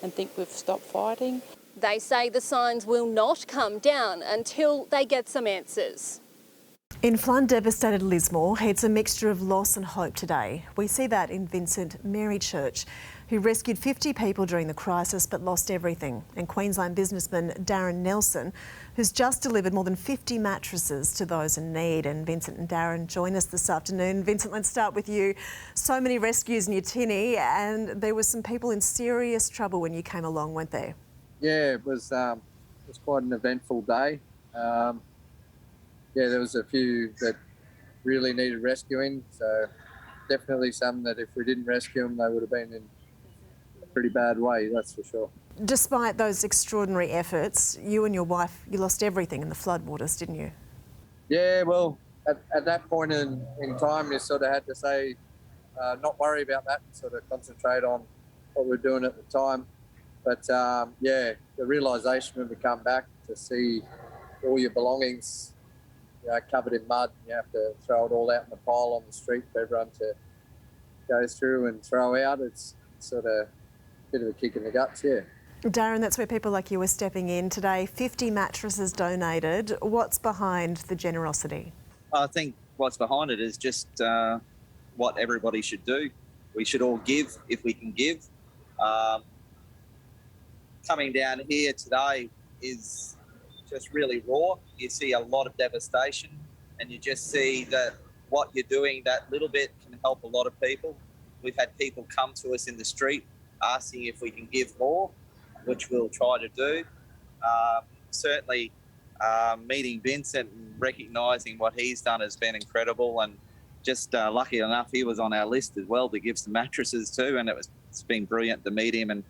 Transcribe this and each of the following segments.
and think we've stopped fighting. They say the signs will not come down until they get some answers. In flood-devastated Lismore, it's a mixture of loss and hope today. We see that in Vincent Mary Church, who rescued 50 people during the crisis but lost everything, and Queensland businessman Darren Nelson, who's just delivered more than 50 mattresses to those in need. And Vincent and Darren join us this afternoon. Vincent, let's start with you. So many rescues in your tinnie, and there were some people in serious trouble when you came along, weren't there? Yeah, it was quite an eventful day. Yeah, there was a few that really needed rescuing, so definitely some that if we didn't rescue them, they would have been in a pretty bad way, that's for sure. Despite those extraordinary efforts, you and your wife, you lost everything in the floodwaters, didn't you? Yeah, well, at that point in time, you sort of had to say, not worry about that, and sort of concentrate on what we were doing at the time. But yeah, the realisation when we come back to see all your belongings covered in mud, you have to throw it all out in the pile on the street for everyone to go through and throw out. It's sort of a bit of a kick in the guts, yeah. Darren, that's where people like you are stepping in today. 50 mattresses donated. What's behind the generosity? I think what's behind it is just what everybody should do. We should all give if we can give. Coming down here today is just really raw. You see a lot of devastation, and you just see that what you're doing, that little bit, can help a lot of people. We've had people come to us in the street asking if we can give more, which we'll try to do. Certainly meeting Vincent and recognising what he's done has been incredible, and just lucky enough he was on our list as well to give some mattresses too, and it's been brilliant to meet him. And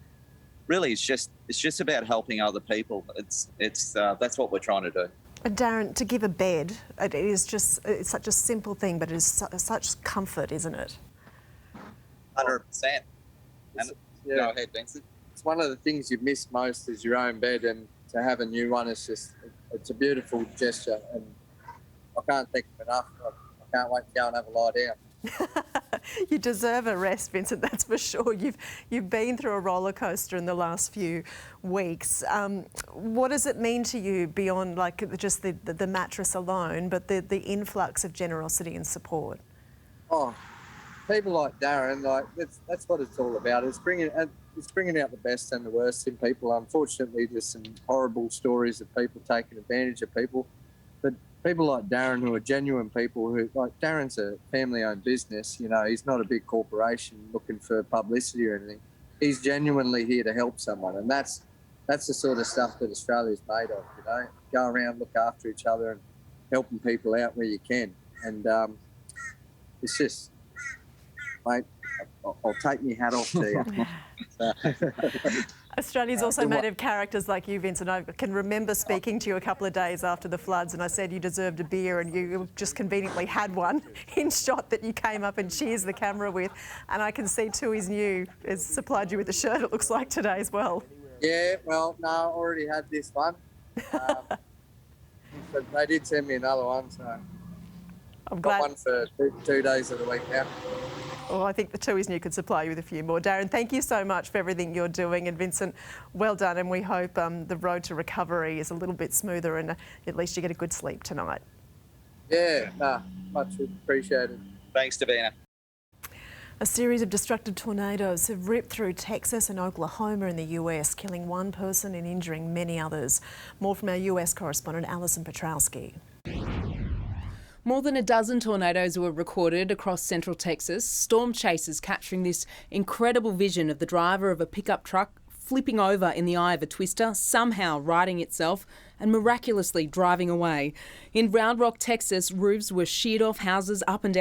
really, it's just about helping other people. It's that's what we're trying to do. Darren, to give a bed, it's such a simple thing, but it is such comfort, isn't it? 100%. And yeah. Go ahead, Vincent. It's one of the things you miss most is your own bed, and to have a new one is it's a beautiful gesture, and I can't thank him enough. I can't wait to go and have a lie down. You deserve a rest, Vincent, that's for sure. You've been through a roller coaster in the last few weeks. What does it mean to you beyond like just the mattress alone, but the influx of generosity and support? Oh, people like Darren, that's what it's all about. It's bringing out the best and the worst in people. Unfortunately, there's some horrible stories of people taking advantage of people, but people like Darren, who are genuine people, who, like, Darren's a family-owned business, you know, he's not a big corporation looking for publicity or anything. He's genuinely here to help someone, and that's the sort of stuff that Australia's made of, you know. Go around, look after each other and helping people out where you can. And it's just, mate, I'll take my hat off to you. Australia's also made of characters like you, Vincent. I can remember speaking to you a couple of days after the floods, and I said you deserved a beer, and you just conveniently had one in shot that you came up and cheers the camera with. And I can see Tui's new has supplied you with a shirt, it looks like, today as well. Yeah, well, no, I already had this one. But they did send me another one, so I'm glad. Got one for 2 days of the week now. Well, I think the Tui's new could supply you with a few more. Darren, thank you so much for everything you're doing. And Vincent, well done. And we hope the road to recovery is a little bit smoother, and at least you get a good sleep tonight. Yeah, much appreciated. Thanks, Davina. A series of destructive tornadoes have ripped through Texas and Oklahoma in the US, killing one person and injuring many others. More from our US correspondent, Alison Petrowski. More than a dozen tornadoes were recorded across central Texas, storm chasers capturing this incredible vision of the driver of a pickup truck flipping over in the eye of a twister, somehow righting itself and miraculously driving away. In Round Rock, Texas, roofs were sheared off houses up and down